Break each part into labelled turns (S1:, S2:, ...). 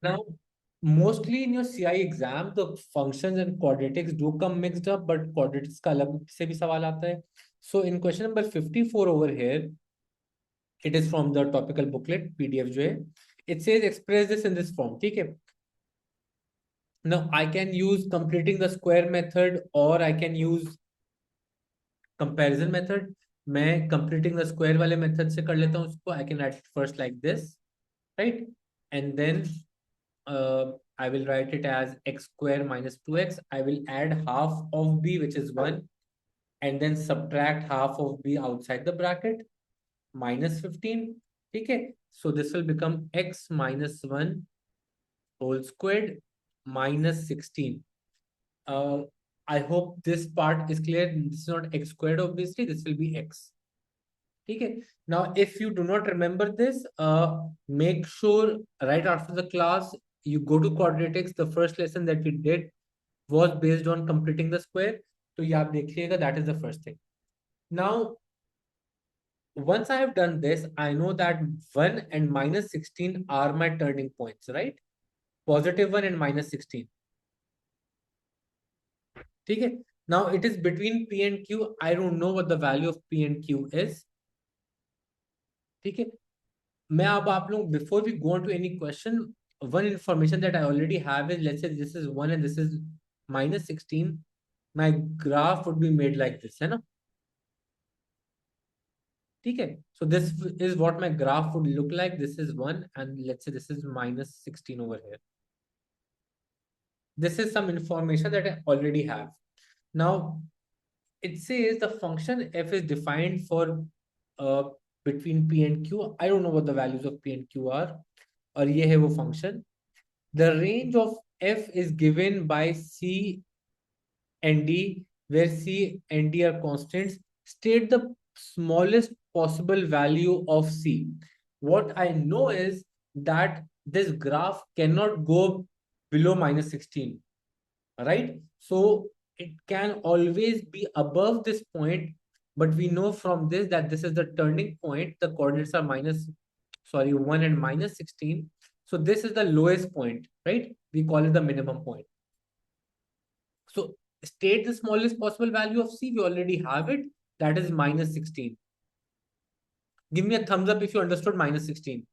S1: Now, mostly in your CI exam, the functions and quadratics do come mixed up, but quadratics का अलग से भी सवाल आता है. So in question number 54 over here, it is from the topical booklet PDF जो है. It says express this in this form. ठीक है. Now I can use completing the square method or I can use comparison method. मैं completing the square वाले method से कर लेता हूँ उसको. I can write it first like this, right? And then I will write it as x square minus 2x. I will add half of b, which is 1, and then subtract half of b outside the bracket, minus 15. Okay, so this will become x minus 1 whole squared minus 16. Uh, I hope this part is clear. This is not x squared, obviously. This will be x. Okay. Now, if you do not remember this, make sure right after the class you go to quadratics. The first lesson that we did was based on completing the square. So ये आप देखिएगा, that is the first thing. Now, once I have done this, I know that 1 and minus 16 are my turning points, right? Positive 1 and minus 16. Okay. Now it is between P and Q. I don't know what the value of P and Q is. ठीक है. मैं अब आप लोग, before we go on to any question, one information that I already have is, let's say this is 1 and this is minus 16. My graph would be made like this, है ना? ठीक है. So this is what my graph would look like. This is 1 and let's say this is minus 16 over here. This is some information that I already have. Now it says the function f is defined for uh, between P and Q. I don't know what the values of P and Q are. और ये है वो function. The range of f is given by C and D, where C and D are constants. State the smallest possible value of C. What I know is that this graph cannot go below minus 16, right? So it can always be above this point, but we know from this that this is the turning point. The coordinates are 1 and minus 16. So this is the lowest point, right? We call it the minimum point. So state the smallest possible value of C. We already have it. That is minus 16. Give me a thumbs up if you understood minus 16.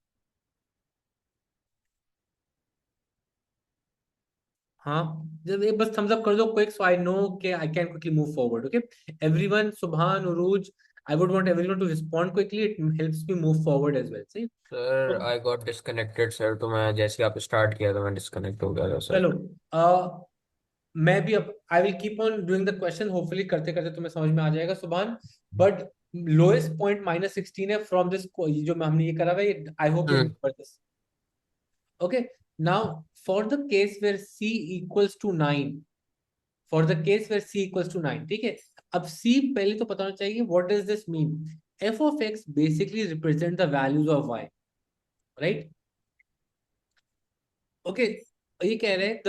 S1: हाँ, जब एक बस thumbs up कर दो quick, so I know कि I can quickly move forward. Okay, everyone, Subhan, Uruj, I would want everyone to respond quickly. It helps me move forward as well. See?
S2: Sir
S1: So,
S2: I got disconnected sir, तो मैं जैसे आप start किया तो मैं disconnect हो गया था सर.
S1: चलो, मैं भी अब I will keep on doing the question. Hopefully करते करते तुम्हें समझ में आ जाएगा, सुभान. बट लोएस्ट पॉइंट माइनस 16 है फ्रॉम दिस. जो हमने ये करा हुआ है, I hope you
S2: hmm.
S1: Remember this. Okay. Now for the case where c equals to 9, for the case where c equals to 9, ठीक है. अब c पहले तो पता होना चाहिए. What does this mean? f of x basically represent the values of y, right? Okay. ये कह रहे हैं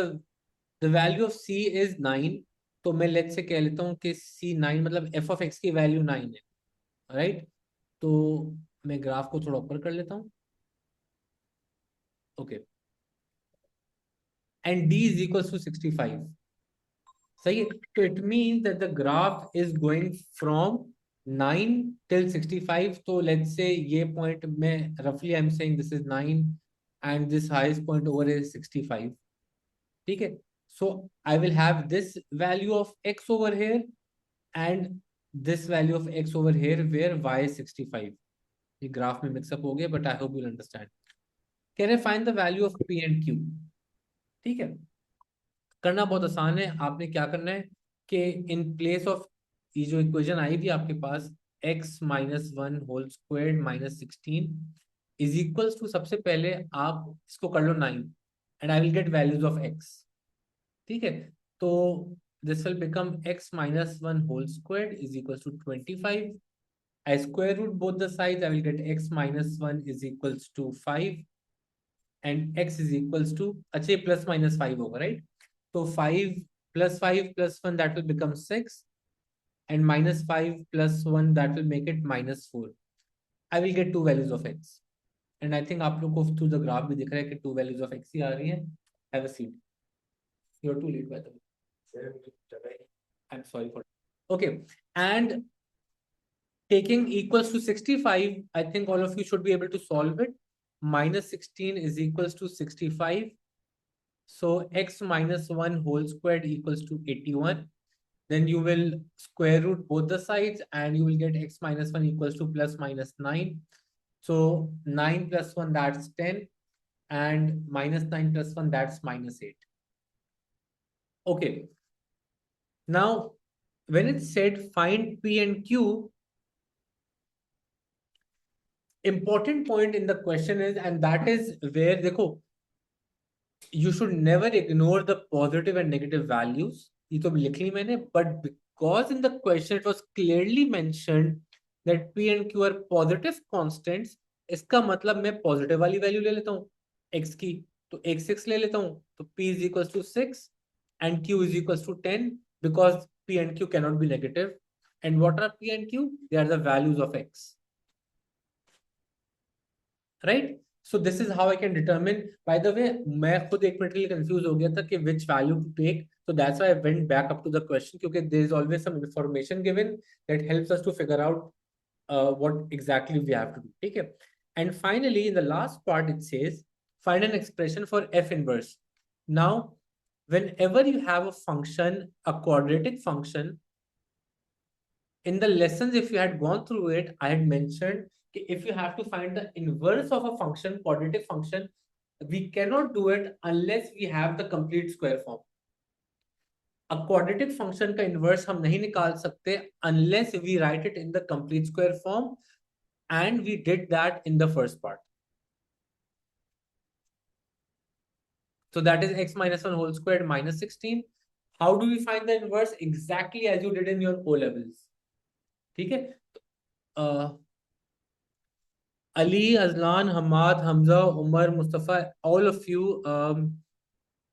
S1: the value of c is 9. तो मैं लेट से कह लेता हूँ कि c 9 मतलब f ऑफ x की वैल्यू 9 है, राइट? तो मैं ग्राफ को थोड़ा ऊपर कर लेता हूँ. Okay. And d is equal to 65. सही है. तो it mean that the graph is going from 9 till 65. तो लेट्स से ये पॉइंट में रफली I am saying this is 9 and this highest point over is 65. ठीक है. So I will have this value of x over here and this value of x over here where y is 65. ये graph में mix up हो गया, but I hope you understand. Can I find the value of p and q? ठीक है. करना बहुत आसान है. आपने क्या करना है कि इन प्लेस ऑफ ये जो इक्वेशन आई थी आपके पास, x minus 1 whole squared minus 16 is equals to, सबसे पहले आप इसको कर लो 9 and I will get values of x. ठीक है. तो this will become x minus 1 whole squared is equals to 25. I square root both the sides. I will get x minus 1 is equals to 5 and x is equals to, अच्छा ये plus minus 5 होगा, right? So 5 plus 5 plus 1, that will become 6, and minus 5 plus 1, that will make it minus 4. I will get two values of x. And I think आप लोग को through the graph भी दिख रहा है कि टू वैल्यूज ऑफ एक्स ही आ रही है. Have a seat. You are too late by the way. I am sorry for. Okay. And taking equals to 65, I think all of you should be able to solve it. Minus 16 is equals to 65. So x minus 1 whole squared equals to 81. Then you will square root both the sides and you will get x minus 1 equals to plus minus 9. So 9 plus 1, that's 10. And minus 9 plus 1, that's minus 8. Okay. Now, when it said find P and Q, important point in the question is, and that is where, देखो, you should never ignore the positive and negative values. ये तो लिख ली मैंने, but because in the question it was clearly mentioned that P and Q are positive constants, इसका मतलब मैं positive वाली value ले लेता हूँ x की, तो x 6 ले लेता हूँ, तो P is equals to 6 and Q is equals to 10 because P and Q cannot be negative. And what are P and Q? They are the values of x. Right? So this is how I can determine. By the way, मैं खुद एक minute के लिए confuse हो गया था कि which value to take. So that's why I went back up to the question, क्योंकि there is always some information given that helps us to figure out what exactly we have to do. ठीक है? And finally, in the last part, it says find an expression for f inverse. Now, whenever you have a function, a quadratic function, in the lessons, if you had gone through it, I had mentioned if you have to find the inverse of a function, quadratic function, we cannot do it unless we have the complete square form. A quadratic function का inverse हम नहीं निकाल सकते unless we write it in the complete square form, and we did that in the first part. So that is x minus 1 whole squared minus 16. How do we find the inverse? Exactly as you did in your O levels. ठीक है? Ali, Azlan, Hammad, Hamza, Umar, Mustafa, all of you,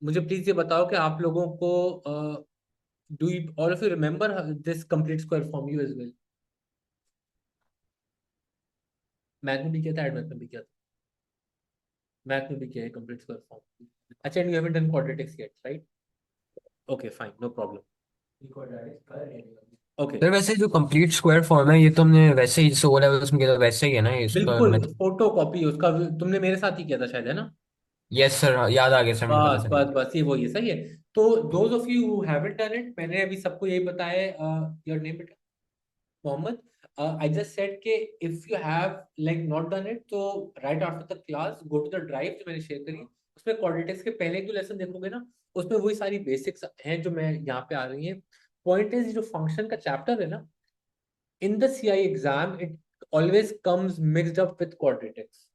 S1: मुझे please ये बताओ कि आप लोगों को do you all of you remember this complete square form you as well? Math में भी किया था, एडमेथ में भी किया था. मैथ में भी किया है कंप्लीट स्क्वायर फॉर्म. अच्छा, and you haven't done quadratics yet, right? Okay, fine, no problem. Okay.
S2: फिर वैसे जो कंप्लीट स्क्वायर फॉर्म है ये तो हमने वैसे ही जैसे ओ लेवल्स में किया था वैसे ही है ना इसका
S1: बिल्कुल
S2: मेथड?
S1: फोटो कॉपी उसका तुमने मेरे साथ ही किया था शायद, है ना?
S2: यस सर, याद आ गया सर, मुझे पता
S1: बस
S2: चल
S1: बस
S2: गया.
S1: बस ये वही है, सही है. तो those of you who haven't done it, मैंने अभी सबको यही बताया. योर नेम बेटा? मोहम्मद. I just said कि if you have like not done it, तो right after the class go to the drive जो मैंने शेयर करी, उसमें quadratics के पहले एक दो लेसन देखोगे ना, उसमें वही सारी बेसिक्स हैं जो मैं यहाँ पे आ रही हैं. पॉइंट इज, जो फंक्शन का चैप्टर है ना, in the CI exam it always comes mixed up with quadratics.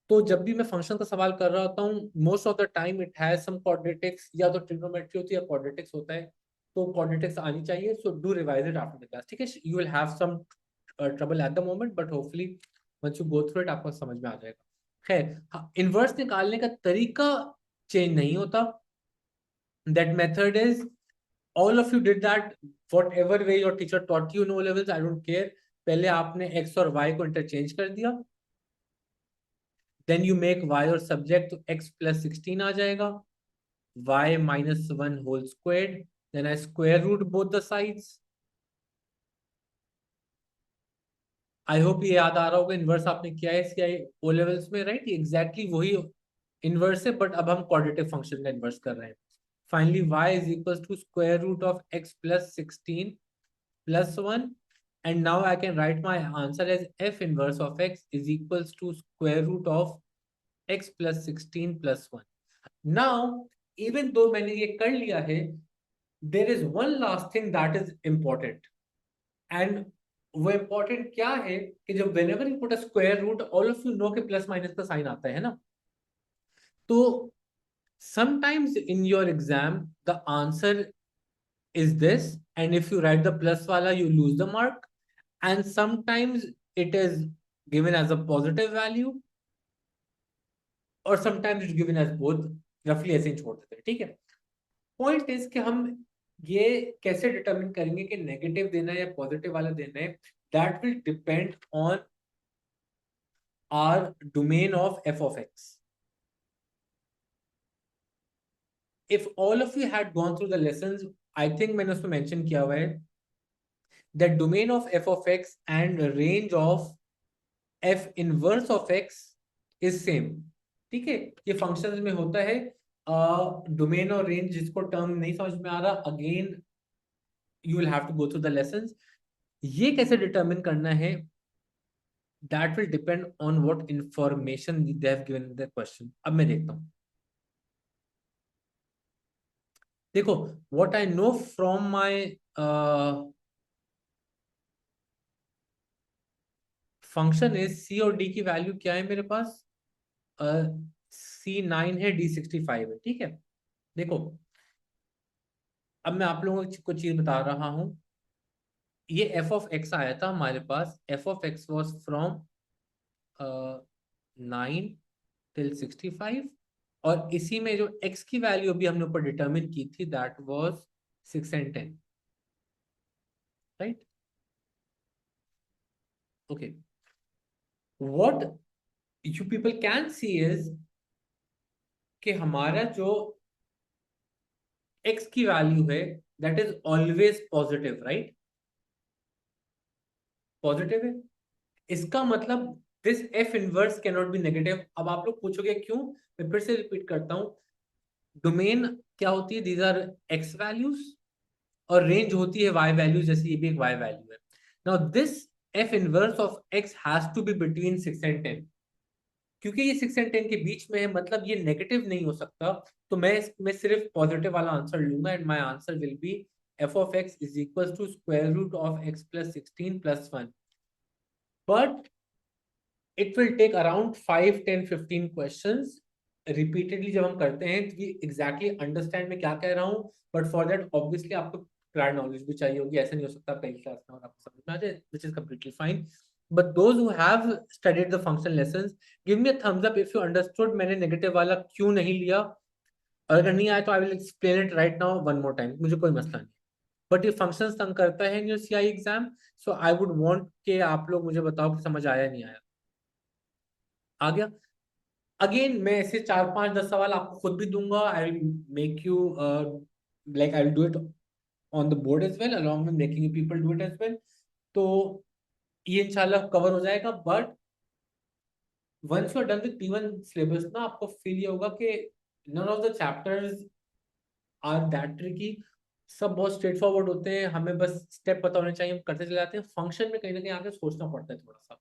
S1: तो जब भी मैं फंक्शन का सवाल कर रहा होता हूँ, most of the time it has some quadratics, या तो ट्रिग्नोमेट्री होती है या क्वाड्रेटिक्स होता है. तो क्वाड्रेटिक्स आनी चाहिए. So do revise it after the class. ठीक है? You will have some trouble at the moment, but hopefully once you go through it आपको समझ में आ जाएगा. खैर, इनवर्स निकालने का तरीका चेंज नहीं होता. That method is, all of you did that whatever way your teacher taught you in O levels, I don't care. पहले आपने x और y को इंटरचेंज कर दिया, then you make y और सब्जेक्ट, तो x plus 16 आ जाएगा, y minus 1 whole squared, then I square root both the sides. I hope ये याद आ रहा होगा. इनवर्स आपने किया है इसका ओ लेवल्स में, राइट? एग्जैक्टली वही इनवर्स है, बट अब हम क्वाड्रेटिक फंक्शन का इनवर्स कर रहे हैं. Finally y is equals to square root of x plus 16 plus 1, and now I can write my answer as f inverse of x is equals to square root of x plus 16 plus 1. Now, even though मैंने ये कर लिया है, there is one last thing that is important. And वो important क्या है कि जब whenever you put a square root, all of you know कि plus minus का sign आता है ना? तो sometimes in your exam the answer is this, and if you write the plus wala you lose the mark, and sometimes it is given as a positive value, और sometimes it's given as both. roughly ऐसे ही छोड़ देते हैं. ठीक है? Point is कि हम ये कैसे डिटरमिन करेंगे कि नेगेटिव देना है या पॉजिटिव वाला देना है. That will depend on are domain of f of x. If all of you had gone through the lessons, I think मैंने उसमें mention किया हुआ है that domain of f of x and range of f inverse of x is same. ठीक है, ये functions में होता है डोमेन और रेंज. जिसको टर्म नहीं समझ में आ रहा, again you will have to go through the lessons. ये कैसे डिटरमिन करना है, that will depend on what information they have given in the question. अब मैं देखता हूं. देखो, what I know from my function is C और डी की वैल्यू क्या है मेरे पास. C9 है, D65 है. ठीक है, देखो अब मैं आप लोगों को चीज बता रहा हूं. ये f ऑफ x आया था हमारे पास. f of x was from 9 till 65, और इसी में जो x की वैल्यू अभी हमने ऊपर डिटरमिन की थी that was 6 and 10. Right, okay. What you people can see is कि हमारा जो x की वैल्यू है that is always positive. Right, positive है. इसका मतलब this f inverse can not be negative. अब आप लोग पूछोगे क्यों, मैं फिर से रिपीट करता हूं. डोमेन क्या होती है, दीज आर x वैल्यूज, और रेंज होती है y वैल्यूज. जैसे ये भी एक y वैल्यू है. Now this f inverse of x has to be between 6 and 10. क्योंकि ये 6 and 10 के बीच में है, मतलब ये नेगेटिव नहीं हो सकता. तो मैं सिर्फ पॉजिटिव वाला आंसर लूंगा, and my answer will be f of x is equals to square root of x plus 16 plus 1. But it will take around 5, 10, 15 questions repeatedly जब हम करते हैं तो ये exactly understand मैं क्या कह रहा हूँ. बट फॉर दैट ऑब्वियसली आपको प्रायर नॉलेज भी चाहिए होगी. ऐसा नहीं हो सकता पहली क्लास में और आपको समझ में आ जाए, which is completely fine. But those who have studied the function lessons, give me a thumbs up if you understood मैंने नेगेटिव वाला क्यों नहीं लिया. और अगर नहीं आया तो I will explain it right now one more time, मुझे कोई मसला नहीं. बट ये फंक्शन तंग करता है in your CI exam. So I would want कि आप लोग मुझे बताओ कि समझ आया नहीं आया. आ गया. अगेन मैं ऐसे 4, 5, 10 सवाल आपको खुद भी दूंगा. I will make you like I will do it on the board as well along with making you people do it as well. तो ये इंशाल्लाह कवर हो जाएगा. But once you are done with P1 syllabus ना, आपको feel ये होगा कि none of the chapters are that tricky. सब बहुत स्ट्रेट फॉरवर्ड होते हैं, हमें बस स्टेप पता होने चाहिए, हम करते चले जाते हैं. फंक्शन में कहीं ना कहीं आगे सोचना पड़ता है थोड़ा सा.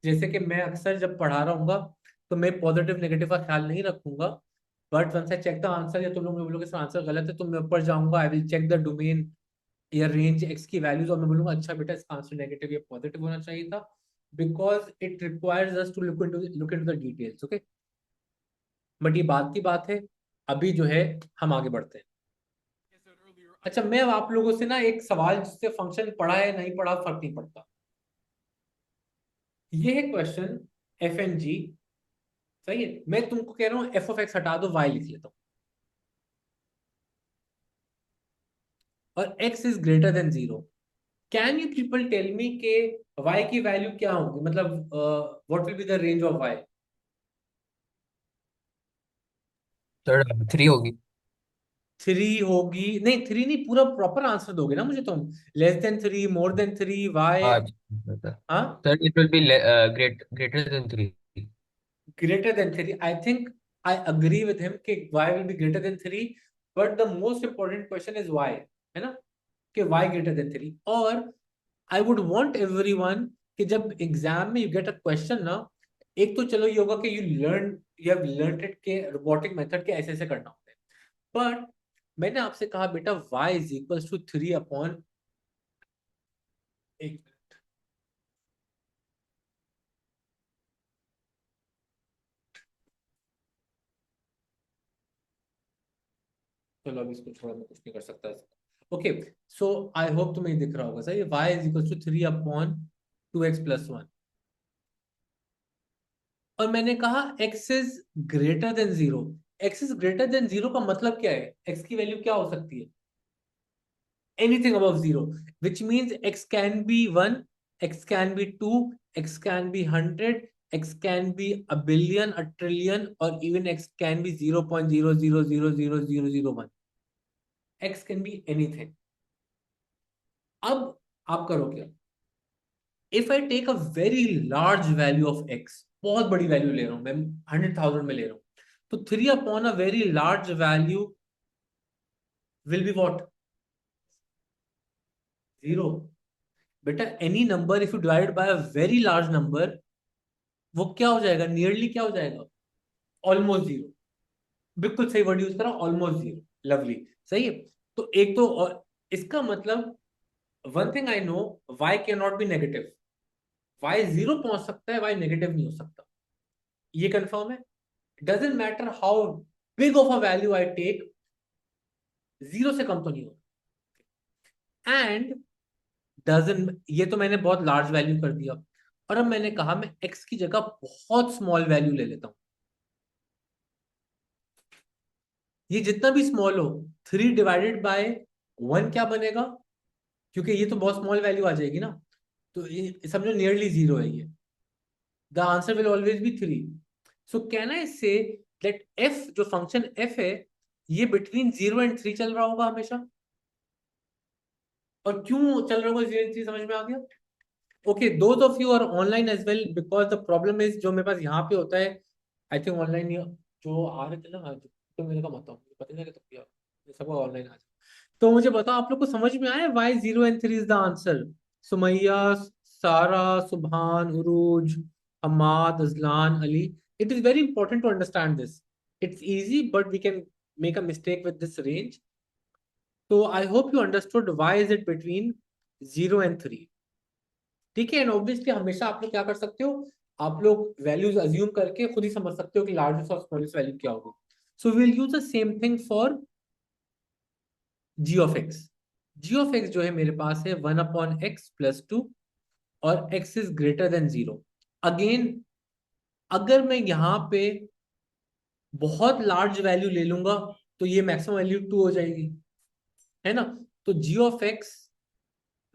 S1: जैसे कि मैं अक्सर जब पढ़ा रहा हूँ तो मैं पॉजिटिव नेगेटिव का ख्याल नहीं रखूंगा. But once I check the answer, या तुम लोग बोलोगे सर आंसर गलत है, तो मैं ऊपर जाऊंगा, I will check the domain या रेंज एक्स की वैल्यूज, और मैं बोलूंगा अच्छा बेटा इसका आंसर नेगेटिव या पॉजिटिव होना चाहिए था. Because it requires us to look into the details. Okay, but ये बात की बात है. अभी जो है हम आगे बढ़ते हैं. अच्छा, मैं अब आप लोगों से ना एक सवाल, जिससे फंक्शन पढ़ा है नहीं पढ़ा फर्क नहीं पड़ता. ये है क्वेश्चन एफ एन जी. सही है, मैं तुमको कह रहा हूं एफ ऑफ एक्स हटा दो, वाई लिख लेता हूं, और x is greater than 0. Can you people tell me के वाई की वैल्यू क्या होगी, मतलब what will be the range of y.
S2: Sir 3 होगी.
S1: 3 होगी? नहीं, 3 नहीं, पूरा प्रॉपर आंसर दोगे ना मुझे तुम. Less than 3, more than 3, y.
S2: हाँ
S1: हाँ,
S2: sir, it will be greater than 3.
S1: greater than 3. I think I agree with him कि y will be greater than 3. But the most important question is why, है ना, कि y greater than 3. और I would want everyone कि जब exam में you get a question ना, एक तो चलो ये होगा कि you have learned it के रोबोटिक मेथड के ऐसे ऐसे करना होता है. बट मैंने आपसे कहा बेटा y is equals to 3 upon, एक, चलो अब इसको छोड़, मैं कुछ नहीं कर सकता. ओके, सो आई होप तुम्हें दिख रहा होगा सही. y is equal to 3 upon 2x+1. और मैंने कहा x is greater than 0. x is greater than 0 का मतलब क्या है, x की वैल्यू क्या हो सकती है, anything above 0. Which means x can be 1, x can be 2, x can be 100, x can be a billion, a trillion, or even x can be 0.00000001. x can be anything. अब आप करो क्या? If I take a very large value of x, बहुत बड़ी value ले रहा हूं मैं, 100,000 में ले रहा हूं, तो 3/a very large value will be what? Zero. बेटा any number if you divide by a very large number, वो क्या हो जाएगा? नियरली क्या हो जाएगा? Almost zero. बिल्कुल सही वर्ड यूज करा, ऑलमोस्ट जीरो। लवली। सही है। तो एक तो और, इसका मतलब one thing I know, y can not be negative. y zero पहुंच सकता है, y नेगेटिव नहीं हो सकता। ये कंफर्म है? Doesn't matter how big of a value I take, zero से कम तो नहीं होगा। एंड डजेंट, ये तो मैंने बहुत लार्ज वैल्यू कर दिया, और अब मैंने कहा मैं x की जगह बहुत स्मॉल वैल्यू ले लेता हूं। ये जितना भी स्मॉल हो, 3/1 क्या बनेगा? क्योंकि ये तो बहुत स्मॉल वैल्यू आ जाएगी ना, तो ये समझो नियरली जीरो है ये। The answer will always be 3। So can I say that F, जो फंक्शन एफ है, ये बिटवीन 0 और 3 चल रहा होगा हमेशा। और क्यों चल रहा होगा 0 और 3, समझ में आ गया? Okay, those of you are online as well, because the problem is, जो मेरे पास यहाँ पे होता है, आई थिंक ऑनलाइन जो आ रहे थे ना आज, तो मेरे का मतलब पता नहीं तो किया सबको ऑनलाइन आज। तो मुझे बताओ, आप लोग को समझ में आया वाई 0 और 3 is the answer? Sumaiya, Sara, Subhan, Urooj, Hamad, Ajlan, Ali, it is very important to understand this. It's easy but we can make a mistake with this range. तो I hope you understood why is it between 0 और 3। ठीक है, एंड ऑब्वियसली हमेशा आप लोग क्या कर सकते हो, आप लोग वैल्यूज अज्यूम करके खुद ही समझ सकते हो कि लार्जेस्ट और स्मॉलेस्ट वैल्यू क्या होगी। So will use the same thing for g of x. G of x जो है मेरे पास है 1/x+2, और x is greater than 0। Again, अगर मैं यहां पे बहुत लार्ज वैल्यू ले लूंगा, तो ये मैक्सिमम वैल्यू 2 हो जाएगी, है ना? तो g of x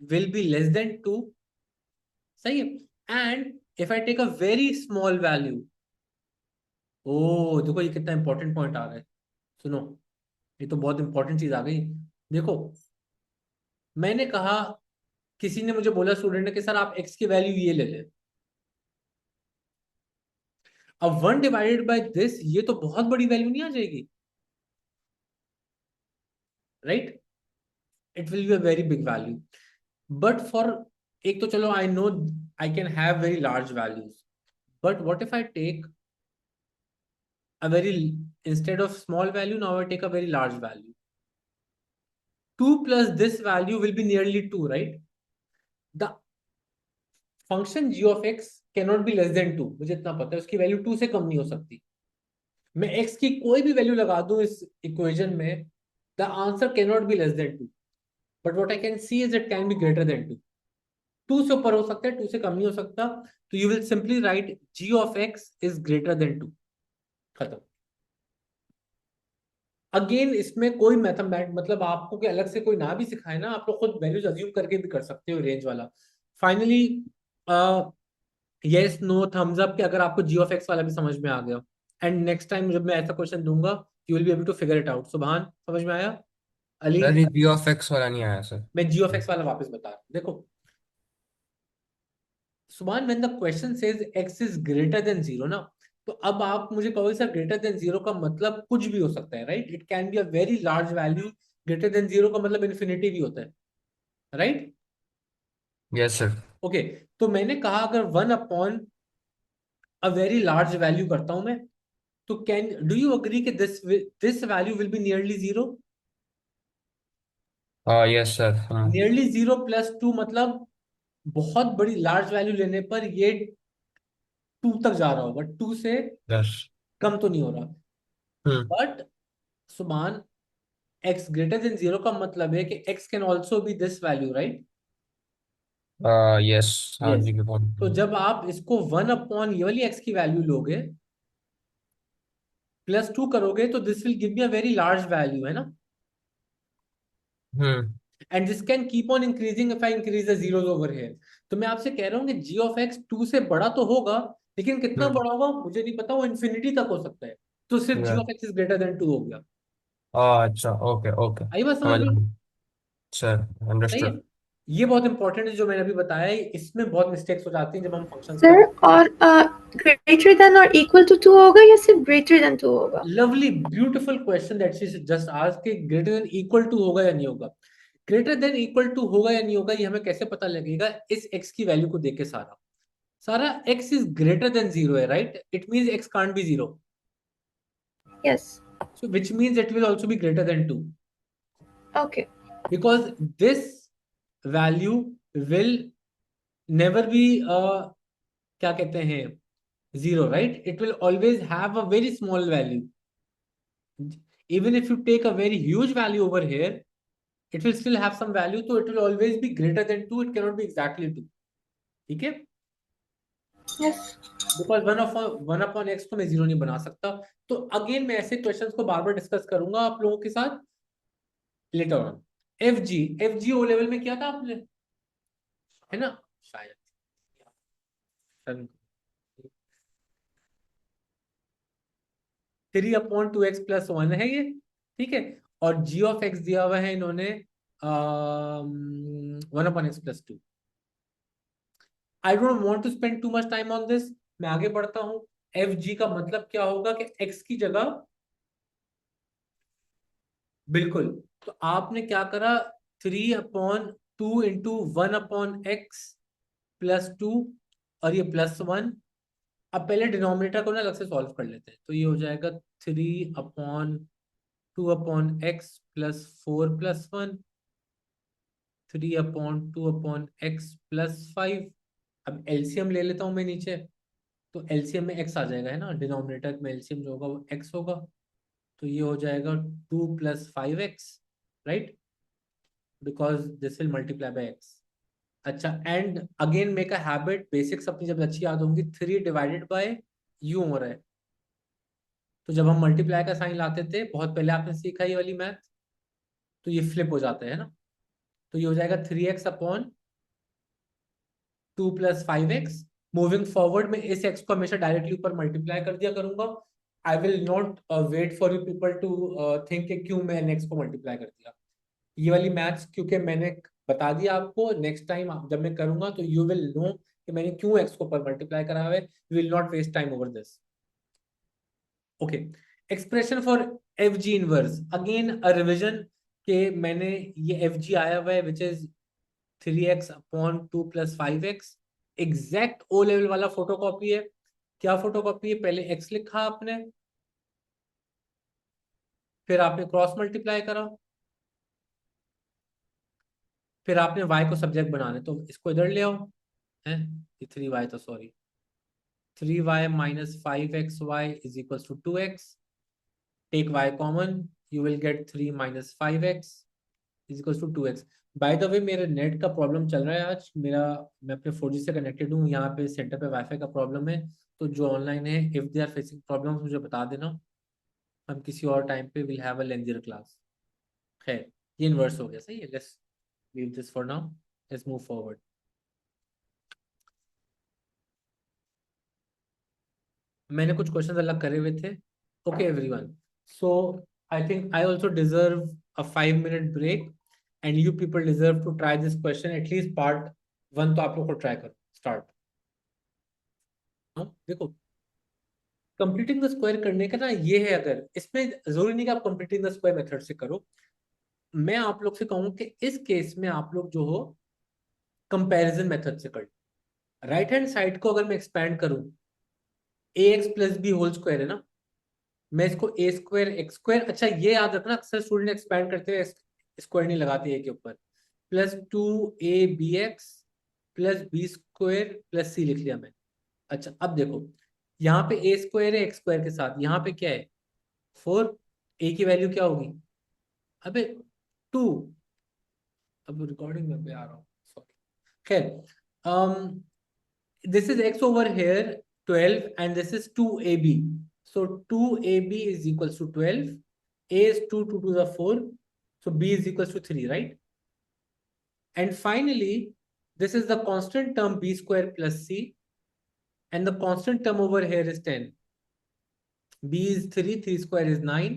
S1: will be less than 2। सही है। And if I take a very small value, ओ देखो ये कितना इंपॉर्टेंट पॉइंट आ रहा है, सुनो, ये तो बहुत इंपॉर्टेंट चीज आ गई। देखो, मैंने कहा, किसी ने मुझे बोला, स्टूडेंट ने, कि सर आप एक्स की वैल्यू ये ले लें। अब 1/दिस, ये तो बहुत बड़ी वैल्यू नहीं आ जाएगी? Right, it will be a very big value. But for, एक तो चलो I know I can have very large values, but what if I take a very, instead of small value, now I take a very large value. 2 plus this value will be nearly 2, right? The function g of x cannot be less than 2, मुझे इतना पता है, उसकी value 2 से कम नहीं हो सकती। मैं x की कोई भी वैल्यू लगा दूं इस इक्वेशन में, the answer can not B less than 2, but what I can see is it can B greater then 2। 2 से ऊपर हो सकता है, 2 से कम नहीं हो सकता। तो you will simply write g of x is greater than 2। खत्म। अगेन इसमें कोई मैथमेट, मतलब आपको कोई अलग से कोई ना भी सिखाए ना, आप लोग खुद वैल्यूज अज्यूम करके भी कर सकते हो रेंज वाला। Finally, yes, no, thumbs up, कि अगर आपको जी ऑफ एक्स वाला भी समझ में आ गया। एंड नेक्स्ट टाइम जब मैं ऐसा क्वेश्चन दूंगा, you will be able to figure it out. Subhan, समझ में आया? अली,
S2: सर ये जी ऑफ एक्स वाला नहीं आया सर।
S1: मैं जी ऑफ एक्स वाला वापस बता रहा हूं, देखो। सुभान, when the question says x is greater than zero ना, तो अब आप मुझे कहोगे सर ग्रेटर देन जीरो का मतलब कुछ भी हो सकता है, right? It can B a very large value. Greater than zero का मतलब इन्फिनिटी भी होता है, राइट?
S2: Yes sir.
S1: ओके, तो मैंने कहा अगर 1/अ वेरी लार्ज वैल्यू करता हूं मैं, तो कैन डू यू अग्री कि this value will be nearly zero?
S2: हाँ यस सर। हाँ।
S1: नियरली जीरो प्लस 2 मतलब बहुत बड़ी लार्ज वैल्यू लेने पर ये 2 तक जा रहा होगा, 2 से
S2: यस।
S1: कम तो नहीं हो रहा।
S2: Hmm.
S1: But Suman, x greater than zero का मतलब है कि x can also be this value, right?
S2: Yes. हाँ
S1: यस।
S2: जी के
S1: तो
S2: पॉइंट।
S1: जब आप इसको 1/, ये वाली एक्स की वैल्यू लोगे, +2 करोगे, तो this will give me a very large value, है ना?
S2: Hmm.
S1: And this can keep on increasing if I increase the zeros over here. तो मैं आपसे कह रहा हूँ कि जी ऑफ एक्स 2 से बड़ा तो होगा, लेकिन कितना
S2: हम्म।
S1: बड़ा होगा मुझे नहीं पता, वो इन्फिनिटी तक हो सकता है। तो सिर्फ जी
S2: Yeah.
S1: Of x is greater than 2 हो गया।
S2: अच्छा, ओके ओके,
S1: आई बात समझ
S2: समझ
S1: में?
S2: गया सर,
S1: सही है।
S2: अंडरस्टूड।
S1: ये बहुत इंपॉर्टेंट है जो मैंने अभी बताया है, इसमें बहुत मिस्टेक्स हो जाती हैं जब हम फंक्शंस को।
S3: सर, और ग्रेटर देन और इक्वल टू 2 होगा या सिर्फ ग्रेटर देन 2 होगा?
S1: Lovely beautiful question that she just asked कि ग्रेटर देन इक्वल टू होगा या नहीं होगा। ग्रेटर देन इक्वल टू होगा या नहीं होगा ये हमें कैसे पता लगेगा? इस x की वैल्यू को देख के सारा सारा x इज ग्रेटर देन 0 है, right? It means x can't be 0,
S3: yes.
S1: so which means it will also be greater than 2,
S3: okay.
S1: because this value will never be क्या कहते हैं, 0, right? It will always have a very small value. Even if you take a very huge value over here, it will still have some value, so it will always be greater than 2. It cannot be exactly 2. ठीक है?
S3: Yes.
S1: Because one upon x को मैं 0 नहीं बना सकता। तो again मैं ऐसे क्वेश्चंस को बार बार डिस्कस करूंगा आप लोगों के साथ later on. F G O level में किया था आपने, है ना? शायद 3/2x+1 है ये, ठीक है। और जी ऑफ एक्स दिया हुआ है इन्होंने 1/x+2। I don't want to spend too much time on this, मैं आगे बढ़ता हूं। एफ जी का मतलब क्या होगा कि एक्स की जगह, बिल्कुल, तो आपने क्या करा, 3/2 × 1/x+2 और ये +1। अब पहले डिनोमिनेटर को ना अलग से सॉल्व कर लेते हैं, तो ये हो जाएगा 3/2 × x+4+1, 3/2 × x+5। अब एलसीएम ले लेता हूं मैं नीचे, तो एलसीएम में x आ जाएगा, है ना? डिनोमिनेटर में एलसीएम जो होगा वो x होगा, तो ये हो जाएगा 2 + 5x, right? Because this will multiply by x। अच्छा, and again make a habit, basics अपनी जब अच्छी याद होंगी, 3/u हो रहा है, तो जब हम मल्टीप्लाई का साइन लाते थे बहुत पहले, आपने सीखा ये वाली मैथ, तो ये फ्लिप हो जाता है ना, तो ये हो जाएगा 3x/2 + 5x। मूविंग फॉरवर्ड में इस x को हमेशा डायरेक्टली ऊपर मल्टीप्लाई कर दिया करूंगा। I will not wait for you people to think कि क्यों मैंने x को मल्टीप्लाई कर दिया। ये वाली मैथ्स क्योंकि मैंने बता दिया आपको, नेक्स्ट टाइम जब मैं करूंगा तो यू विल नो कि मैंने क्यों x को ऊपर मल्टीप्लाई करा हुआ है। You will not waste time over this. Okay, expression for f g inverse, again a revision के मैंने ये एफ जी आया हुआ है which is 3x/2 + 5x। Exact O level वाला फोटोकॉपी है। क्या फोटोकॉपी है? पहले x लिखा आपने, फिर आपने क्रॉस मल्टीप्लाई करा, फिर आपने y को सब्जेक्ट बनाना है, तो इसको इधर ले आओ, है 3y, तो sorry, 3y - 5xy = 2x। Take y common, you will get 3 - 5x = 2x। By the way मेरे नेट का प्रॉब्लम चल रहा है आज मेरा, मैं अपने 4G से कनेक्टेड हूँ, यहाँ पे सेंटर पे वाईफाई का प्रॉब्लम है। तो जो ऑनलाइन है, if they are facing problems मुझे बता देना, हम किसी और टाइम पे will have a lengthier class. खैर, ये इन्वर्स हो गया, सही है। Let's leave this for now, let's move forward. मैंने कुछ क्वेश्चन अलग करे हुए थे। Okay everyone, so I think I also deserve a 5 minute break, and you people deserve to try this question, at least part 1 तो आप लोग को ट्राई करो। स्टार्ट। देखो, कंप्लीटिंग द स्क्वायर करने का ना ये है, अगर इसमें जरूरी नहीं कि आप कंप्लीटिंग द स्क्वायर मेथड से करो, मैं आप लोग से कहूँ कि इस केस में आप लोग जो हो कंपैरिजन मेथड से कर। राइट हैंड साइड को अगर मैं एक्सपैंड करूं, ax + b होल स्क्वायर है ना, मैं इसको a²x², अच्छा ये याद रखना, अक्सर स्टूडेंट एक्सपैंड करते हुए स्क्वायर नहीं लगाते ए के ऊपर, +2abx + b² + c लिख लिया मैं। अच्छा, अब देखो, यहाँ पे a² है x² के साथ, यहाँ पे क्या है 4, a की वैल्यू क्या होगी? अबे 2। अब रिकॉर्डिंग में आ रहा हूँ, सॉरी। खैर, this is x over here 12 and this is 2ab, so 2ab is equals to 12, a is 2, 2 to the 4, so b is equals to 3, right? And finally this is the constant term b² + c, and the constant term over here is 10. B is 3, 3 square is 9.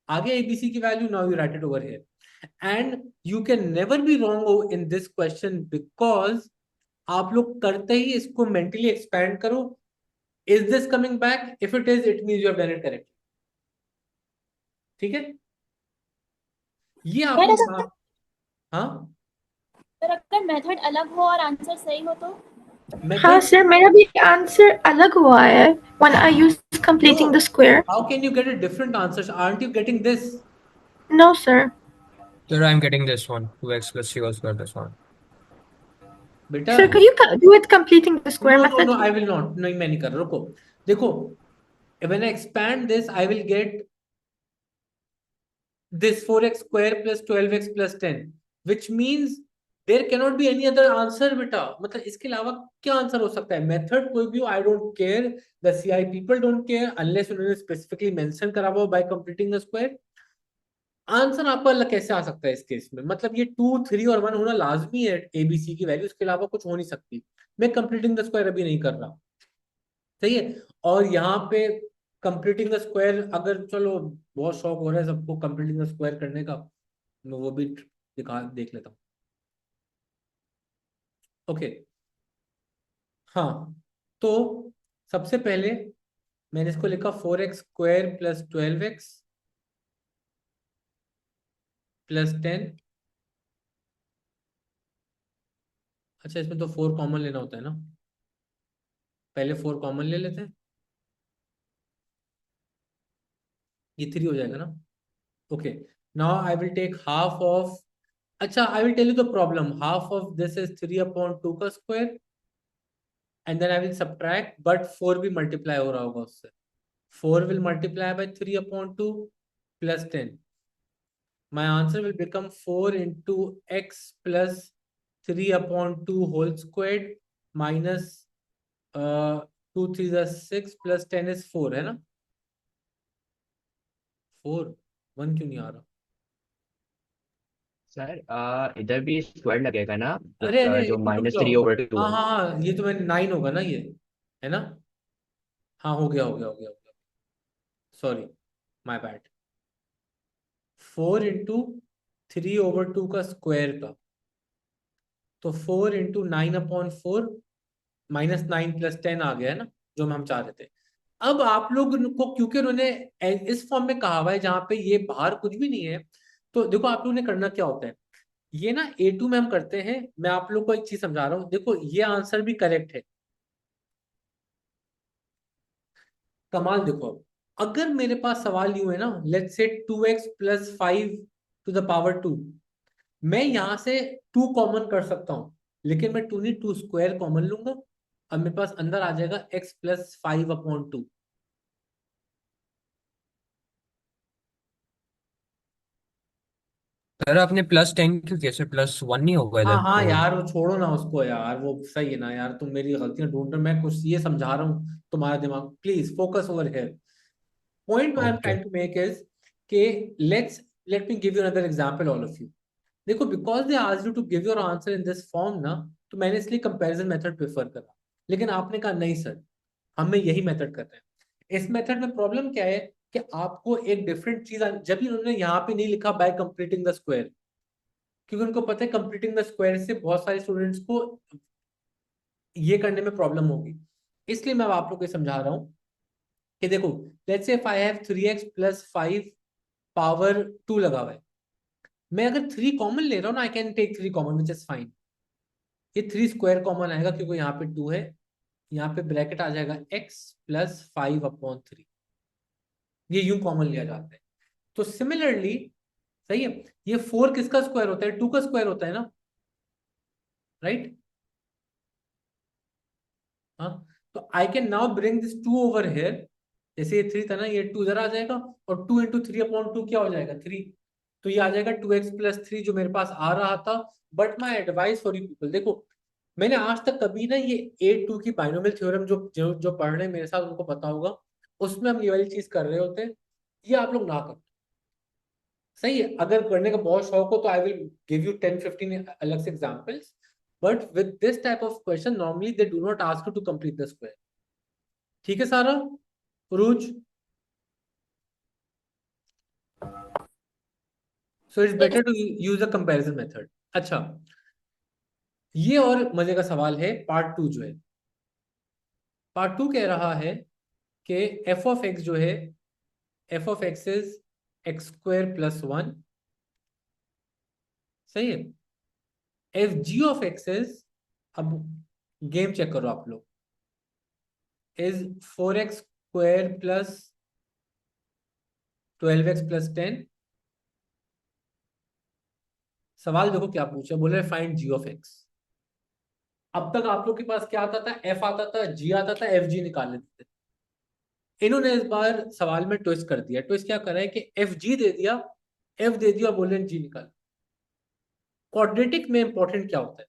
S1: आगे ABC की value, now you write it over here. And you can never be wrong in this question because आप लोग करते ही इसको mentally expand करो. Is this coming back? If it is, it means you have done it correctly. ठीक है, ये आप लोग. हाँ
S4: सर अगर मेथड अलग हो और आंसर सही हो तो?
S3: हाँ
S1: method.
S3: सर, मेरा भी आंसर अलग हुआ है when I use completing the square.
S1: How can you get a different answers? Aren't you getting this?
S3: No sir.
S2: Sir, I'm getting this one. 2x plus 3 whole square plus 1.
S1: बेटा
S3: Sir, could you do it completing the square
S1: no,
S3: method?
S1: no, I will not. नहीं, मैं नहीं कर रहा. रुको, देखो, when I expand this, I will get this 4x square plus 12x plus 10, which means there cannot be any other answer बेटा. मतलब इसके अलावा क्या आंसर हो सकता है? मेथड कोई भी हो, I don't care. The CI people don't care unless उन्होंने specifically mention करा हुआ by completing the square. Answer आपका अलग कैसे आ सकता है इस केस में? मतलब ये 2, 3 और 1 होना लाजमी है ABC की वैल्यू, उसके अलावा कुछ हो नहीं सकती. मैं कंप्लीटिंग द स्क्वायर अभी नहीं कर रहा, सही है. और यहाँ पे कंप्लीटिंग द स्क्वायर, अगर चलो बहुत शौक हो रहा है सबको कंप्लीटिंग द स्क्वायर करने का, मैं वो भी देख लेता हूँ. ओके, हाँ, तो सबसे पहले मैंने इसको लिखा 4x square plus 12x plus 10. अच्छा, इसमें तो 4 कॉमन लेना होता है ना, पहले 4 कॉमन ले लेते हैं. ये 3 हो जाएगा ना. Okay, now I will take half of. अच्छा, I will tell you the problem. Half of this is 3/2 का square and then I will subtract, but 4 भी मल्टीप्लाई हो रहा होगा उससे. 4 will multiply by 3/2 plus 10. My answer will become 4 into x plus 3/2 whole squared minus 2 3 is 6 plus 10 is 4, है ना? 4, 1 क्यों नहीं आ रहा?
S5: सर इधर भी स्क्वायर लगेगा ना?
S1: अरे अरे,
S5: जो
S1: रुक जाओ.
S5: -3/2
S1: हाँ
S5: है.
S1: हाँ हाँ, ये तो मैंने 9 होगा ना, ये है ना? हाँ, हो गया हो गया हो गया हो गया. Sorry, my bad. 4 into 3/2 का स्क्वायर का, तो 4 into 9/4 माइनस 9 प्लस 10 आ गया है ना, जो हम चाह रहे थे. अब आप लोग को क्योंकि उन्होंने इस फॉर्म में कहा हुआ है जहां पे ये बाहर कुछ भी नहीं है, तो देखो आप लोगों ने करना क्या होता है. ये ना A2 में हम करते हैं. मैं आप लोग को एक चीज समझा रहा हूँ. देखो, ये आंसर भी करेक्ट है. कमाल देखो, अब अगर मेरे पास सवाल यूं है ना, let's say 2x plus 5 to the power 2, मैं यहां से 2 कॉमन कर सकता हूं, लेकिन मैं 2 नहीं 2 स्क्वायर कॉमन लूंगा. अब मेरे पास अंदर आ जाएगा x प्लस 5/2.
S2: सर आपने +10 क्यों किया? सर +1 नहीं होगा
S1: हाँ
S2: इधर
S1: हाँ
S2: तो?
S1: यार, वो छोड़ो ना उसको यार, वो सही है ना यार. तुम मेरी गलतियां ढूंढ रहे हो, मैं कुछ ये समझा रहा हूँ. तुम्हारा दिमाग, please focus over here. Point I am
S2: okay.
S1: Trying to make is के let me give you another example all of you. देखो, because they asked you to give your answer in this form ना, तो मैंने इसलिए comparison method prefer करा. लेकिन आपने कहा नहीं सर, हमें यही मेथड करना है. इस मेथड में प्रॉब्लम क्या है कि आपको एक डिफरेंट चीज, जब इन्होंने यहाँ पे नहीं लिखा बाय कंप्लीटिंग द स्क्वायर, क्योंकि उनको पता है कंप्लीटिंग द स्क्वायर से बहुत सारे स्टूडेंट्स को ये करने में प्रॉब्लम होगी. इसलिए मैं आप लोग को समझा रहा हूँ कि देखो, let's say if I have 3x plus 5 power 2 लगा हुआ है. मैं अगर 3 कॉमन ले रहा हूँ ना, I can take 3 common which is fine. ये 3 स्क्वायर कॉमन आएगा क्योंकि यहाँ पे 2 है. यहाँ पे ब्रैकेट आ जाएगा x प्लस 5/3. ये यूं कॉमन लिया जाता है. तो सिमिलरली, सही है, ये 4 किसका स्क्वायर होता है? 2 का स्क्वायर होता है ना, राइट? हाँ, तो I can now bring this 2 over here. जैसे ये 3 था ना, ये 2 इधर आ जाएगा, और 2 into 3/2 क्या हो जाएगा? 3. तो ये आ जाएगा 2x प्लस 3 जो मेरे पास आ रहा था. But my advice for you people, देखो, मैंने आज तक कभी ना ये A2 की बाइनोमियल थ्योरम जो जो जो पढ़ रहे हैं मेरे साथ, उनको पता होगा, उसमें हम ये वाली चीज कर रहे होते हैं. ये आप लोग ना करो, सही है. अगर करने का बहुत शौक हो तो आई विल गिव यू 10-15 अलग से examples. But with this type of question normally they do not ask you to complete the square. ठीक है Sara, Urooj? So it's better to use a comparison method. अच्छा, ये और मजे का सवाल है पार्ट 2 जो है। पार्ट 2 कह रहा है कि एफ ऑफ एक्स जो है, F of x is x square plus 1, सही है। F G of x is, अब गेम चेक करो आप लोग, is 4x square plus 12x plus 10। सवाल देखो क्या पूछा, बोले फाइंड जी ऑफ एक्स। अब तक आप लोग के पास क्या आता था, एफ आता था, जी आता था, एफ जी निकाल लेते थे। इन्होंने इस बार सवाल में ट्विस्ट कर दिया। ट्विस्ट क्या करा है कि एफ जी दे दिया, एफ दे दिया, बोले जी निकाल। क्वाड्रेटिक में इंपॉर्टेंट क्या होता है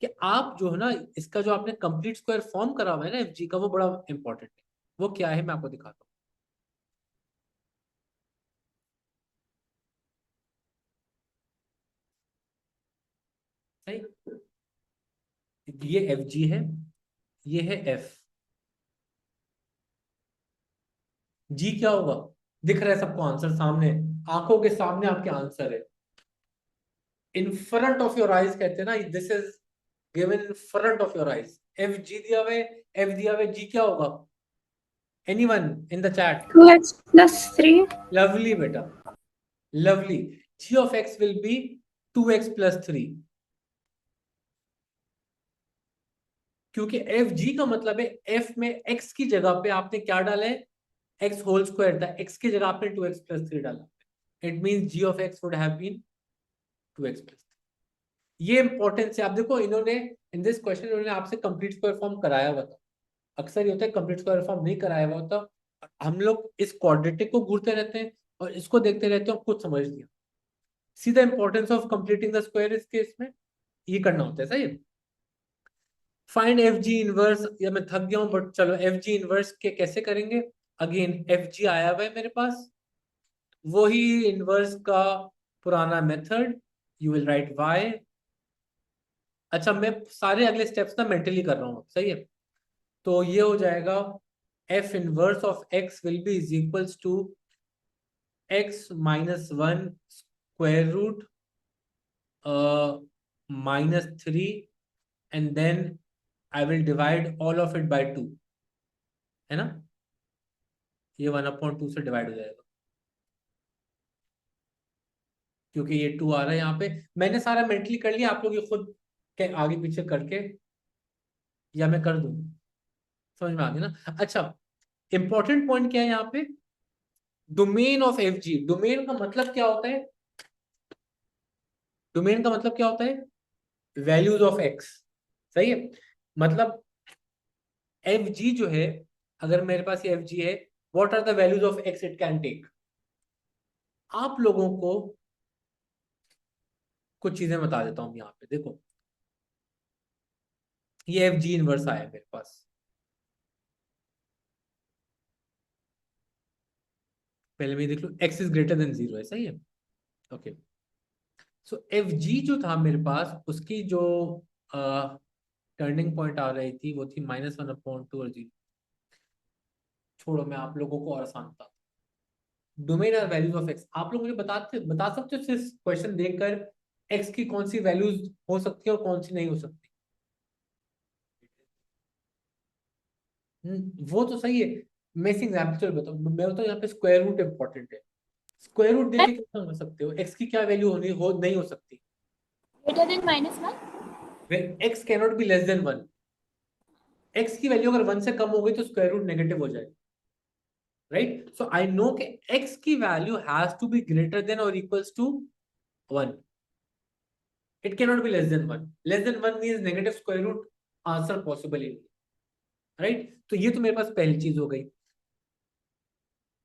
S1: कि आप जो है ना, इसका जो आपने कंप्लीट स्क्वायर फॉर्म करा हुआ है ना एफ जी का, वो बड़ा इंपॉर्टेंट है। वो क्या है मैं आपको दिखाता हूँ। सही, ये एफ जी है, ये है एफ जी। क्या होगा, दिख रहा है सबको आंसर सामने, आंखों के सामने आपके आंसर है। In front of your eyes कहते हैं ना, this is given in front of your eyes. F G दिया हुआ है, एफ दिया हुआ है, जी क्या होगा? Anyone in the chat?
S3: 2x plus 3.
S1: Lovely बेटा, lovely. Ji of x will B 2x plus 3, क्योंकि एफ जी का मतलब है एफ में एक्स की जगह पे आपने क्या डाला है, एक्स होल स्क्वायर था, एक्स की जगह आपने 2x प्लस 3 डाला। It means g of x would have been 2x plus 3। ये इंपॉर्टेंस है। आप देखो, इन्होंने इन दिस क्वेश्चन इन्होंने आपसे कंप्लीट स्क्वायर फॉर्म कराया हुआ था। अक्सर ये होता है कंप्लीट स्क्वायर फॉर्म नहीं कराया हुआ होता, हम लोग इस क्वाड्रेटिक को घूरते रहते हैं और इसको देखते रहते हैं और खुद समझ लिया। See the importance of completing the square इस केस में, ये करना होता है, सही है। फाइंड एफ जी इनवर्स, या मैं थक गया हूं बट चलो, एफ जी इनवर्स के कैसे करेंगे। अगेन एफ जी आया हुआ है मेरे पास, वही इनवर्स का पुराना method, you will write y. अच्छा, मैं सारे अगले स्टेप्स ना मेंटली कर रहा हूँ, सही है। तो ये हो जाएगा f inverse of x will be is equals to x minus 1 square root minus 3, and then I will divide all of it by 2, है ना। ये 1/2 से डिवाइड हो जाएगा, क्योंकि ये 2 आ रहा है यहाँ पे। मैंने सारा मेंटली कर लिया, आप लोग ये खुद के आगे पीछे करके, या मैं कर दूं, समझ में आ गया ना। अच्छा, इंपॉर्टेंट पॉइंट क्या है यहाँ पे, domain of F G. Domain का मतलब क्या होता है, डोमेन का मतलब क्या होता है, वैल्यूज ऑफ एक्स, सही है। मतलब एफ जी जो है, अगर मेरे पास ये एफ जी है, what are the values of x it can take. आप लोगों को कुछ चीजें बता देता हूं यहाँ पे, देखो ये एफ जी इनवर्स आया है मेरे पास, पहले मैं देख लू, एक्स इज ग्रेटर देन 0 है, सही है। ओके, सो एफ जी जो था मेरे पास, उसकी जो टर्निंग पॉइंट आ रही थी वो थी -1/2 और 0। छोड़ो, मैं आप लोगों को और आसान बता, डोमेन और वैल्यूज ऑफ एक्स। आप लोग मुझे बता सकते हो सिर्फ क्वेश्चन देखकर एक्स की कौन सी वैल्यूज हो सकती है और कौन सी नहीं हो सकती। वो तो सही है। मैं इस एग्जाम्पल चलो बताऊँ, मैं बताऊँ यहाँ पे स्क्वायर रूट इंपॉर्टेंट है। स्क्वायर रूट देख के क्या समझ सकते हो, एक्स की क्या वैल्यू नहीं हो सकती।
S4: Greater than -1।
S1: X cannot be less than 1। X की वैल्यू अगर 1 से कम हो गई तो स्क्वायर रूट नेगेटिव हो जाएगा, राइट। सो आई नो कि एक्स की value has to be greater than और equals to 1। It cannot be less than 1। Less than 1 means negative square root, answer possible ही, राइट। तो ये तो मेरे पास पहली चीज हो गई,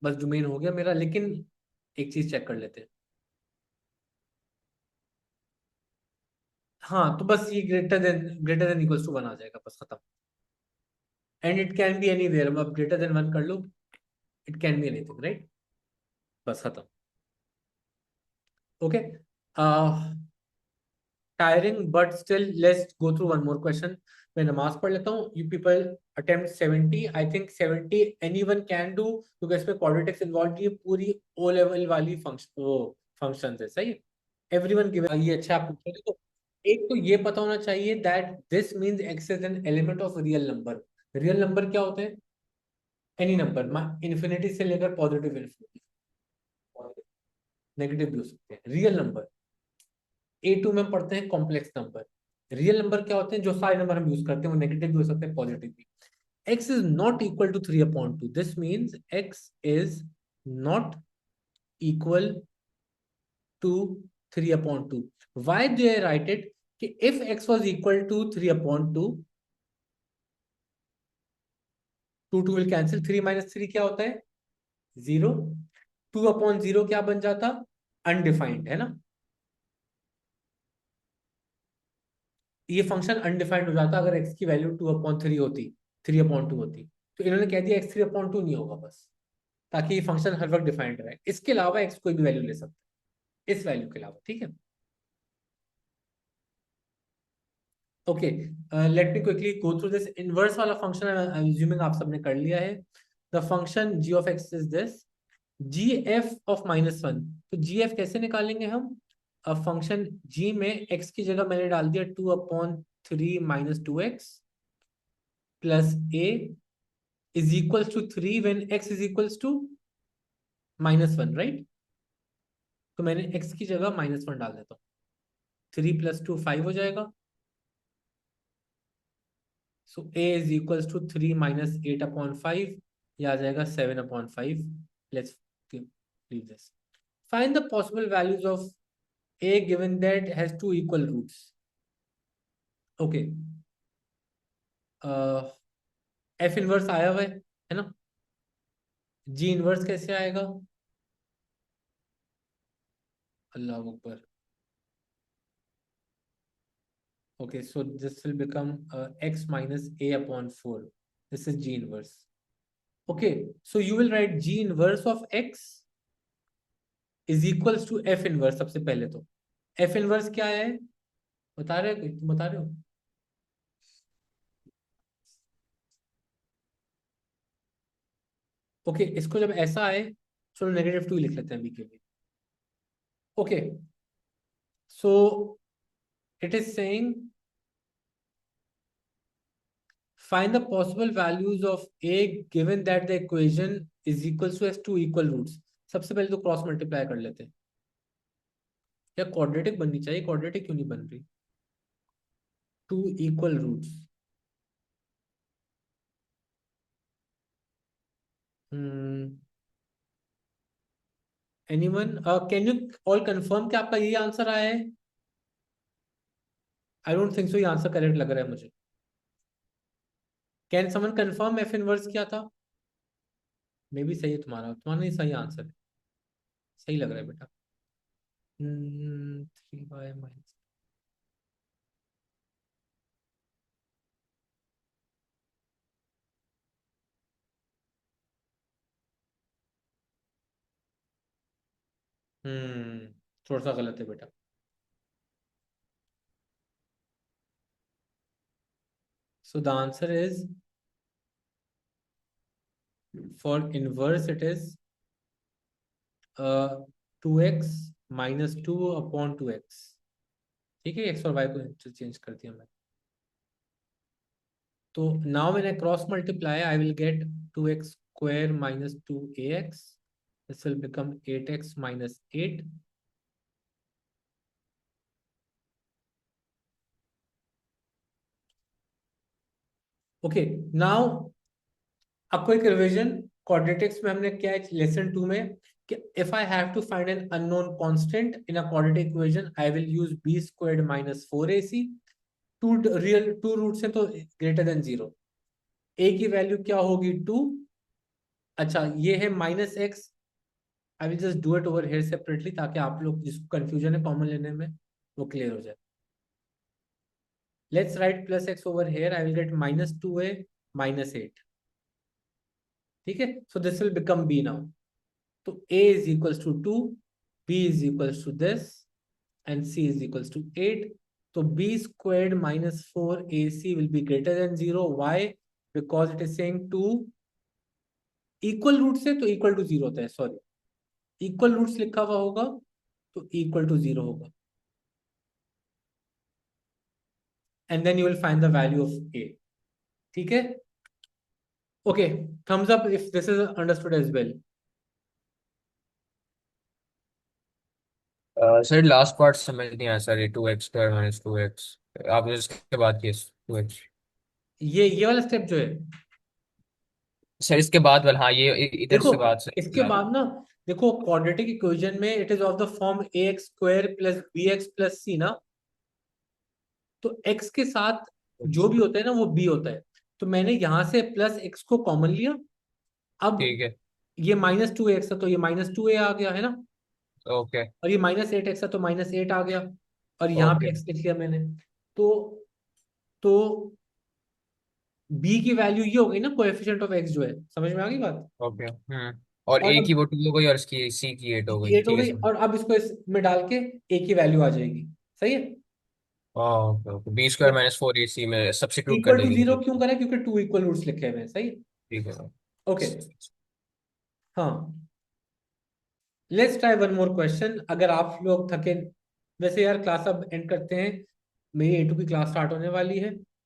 S1: बस डोमेन हो गया मेरा। लेकिन एक चीज चेक कर लेते हैं। हाँ, तो बस ये ग्रेटर देन इक्वल्स टू 1 आ जाएगा, बस खत्म। And it can be anywhere, अब ग्रेटर देन 1 कर लो, it can be anything, right. बस खत्म। Okay, tiring, but still let's go through one more question. मैं नमाज पढ़ लेता हूँ. You people attempt 70. I think 70 anyone can do क्योंकि इसमें quadratics involved ये पूरी O level वाली functions है. सही है. Everyone given. ये अच्छा आप पूछोगे तो एक तो ये पता होना चाहिए that this means x is an element of real number. Real number क्या होते हैं? Any number. इन्फिनिटी से लेकर पॉजिटिव इन्फिनिटी, नेगेटिव भी हो सकते हैं. रियल नंबर A2 में पढ़ते हैं कॉम्प्लेक्स नंबर. रियल नंबर क्या होते हैं? जो सारे नंबर हम यूज करते हैं वो नेगेटिव भी हो सकते हैं, पॉजिटिव भी. x is not equal to 3/2. This means x is not equal to 3/2. Why do I write it? कि if x was equal to 3/2, 2 will cancel. 3 minus 3 क्या होता है? 0. 2/0 क्या बन जाता? अनडिफाइंड है ना. ये फंक्शन अनडिफाइंड हो जाता अगर x की वैल्यू 2/3 होती, 3/2 होती. तो इन्होंने कह दिया x 3/2 नहीं होगा बस, ताकि ये फंक्शन हर वक्त डिफाइंड रहे. इसके अलावा x कोई भी वैल्यू ले सकता है, इस वैल्यू के अलावा. ठीक है. Okay, let me quickly go through this. Inverse वाला फंक्शन आई एम अज्यूमिंग आप सबने कर लिया है. The function g of x is this, gf of -1. तो gf कैसे निकालेंगे हम? अब फंक्शन g में x की जगह मैंने डाल दिया 2/3 minus 2x plus a is equals to 3 when x is equals to -1, right? तो मैंने x की जगह -1 डाल देता हूँ. 3 + 2 5 हो जाएगा. So a is equals to 3 minus 8/5. ये आ जाएगा 7/5. Let's leave this. Find the possible values of a given that has two equal roots. Okay. F inverse आया हुआ है ना. G इनवर्स कैसे आएगा? अल्लाह Akbar. Okay, so this will become x minus a/4. This is G inverse. Okay, so you will write G inverse of x is equals to F inverse. सबसे पहले तो F inverse क्या है बता रहे हो? तुम बता रहे हो? ओके, इसको जब ऐसा आए, चलो -2 लिख लेते हैं अभी के लिए. Okay, so it is saying find the possible values of a given that the equation is equals to has two equal roots. सबसे पहले तो क्रॉस मल्टीप्लाई कर लेते हैं. या क्वाड्रेटिक बननी चाहिए, क्वाड्रेटिक क्यों नहीं बन रही? 2 equal roots. Anyone? Can you all confirm कि आपका ये आंसर आया है? I don't think so. ये आंसर करेक्ट लग रहा है मुझे. Can someone confirm F inverse क्या था? मे बी सही है तुम्हारा नहीं सही आंसर है. सही लग रहा है बेटा. 3y minus. थोड़ा सा गलत है बेटा. So the answer is for inverse it is 2x minus 2/2x. ठीक है, x और y को चेंज कर दिया मैं. तो नाउ मैंने cross multiply, I will gate 2x² minus 2ax. This will become 8x minus 8. Okay, now अब कोई रिवीजन. क्वाड्रेटिक्स में हमने क्या है लेसन 2 में कि if I have to find an unknown constant in a quadratic equation I will use b² minus 4ac. Two roots हैं तो ग्रेटर देन 0. a की वैल्यू क्या होगी? 2. अच्छा, ये है -x. I will just do it over here separately ताकि आप लोग जिसको कंफ्यूजन है कॉमन लेने में वो क्लियर हो जाए. Let's write +x over here. I will gate -2a minus 8. ठीक है, so this will become b now. तो a is equals to 2, b is equals to this, and c is equals to 8. तो b squared minus 4ac will be greater than 0. Why? Because it is saying two equal root से तो equal to 0 होता है, sorry, equal roots लिखा हुआ होगा तो equal to 0 होगा, and then you will find the value of a. ठीक है, okay, thumbs up if this is understood as well.
S2: Sir last part समझ नहीं आया सर, ये 2x² माइनस 2x, आपने इसके बाद किया 2x।
S1: ये वाला स्टेप जो है,
S2: सर इसके बाद वाला, हाँ ये इधर
S1: देखो
S2: से बाद से
S1: इसके बाद ना, देखो क्वाड्रेटिक इक्वेशन में it is of the form ax square plus bx plus c ना, तो x के साथ जो भी होता है ना वो b होता है. तो मैंने यहां से प्लस x को कॉमन लिया, अब
S2: ठीक है,
S1: ये -2x था तो ये -2a आ गया है ना,
S2: ओके
S1: और ये -8x था तो -8 आ गया, और यहाँ पे
S2: ओके
S1: x लिख लिया मैंने. तो तो b की वैल्यू ये हो गई ना, कोएफिशिएंट ऑफ x जो है, समझ में आ गई बात.
S2: ओके। और
S1: और
S2: ए की
S1: अब
S2: वो 2 हो गई और इसकी सी की 8 हो गई,
S1: 8 हो
S2: ठीक है
S1: गई,
S2: सर।
S1: और अब इसको इसमें डाल के a की वैल्यू आ जाएगी. सही है,
S2: okay okay, b² minus 4ac में सब्स्टिट्यूट कर
S1: इक्वल टू
S2: देंगे
S1: 0
S2: चीज़।
S1: क्यों करें, क्योंकि टू इक्वल रूट्स लिखे हुए हैं. सही है,
S2: ठीक है सर।
S1: ओके. हाँ, let's try one more question. अगर आप लोग थके, वैसे यार क्लास अब एंड करते हैं, मेरी A2 की क्लास स्टार्ट होने वाली है.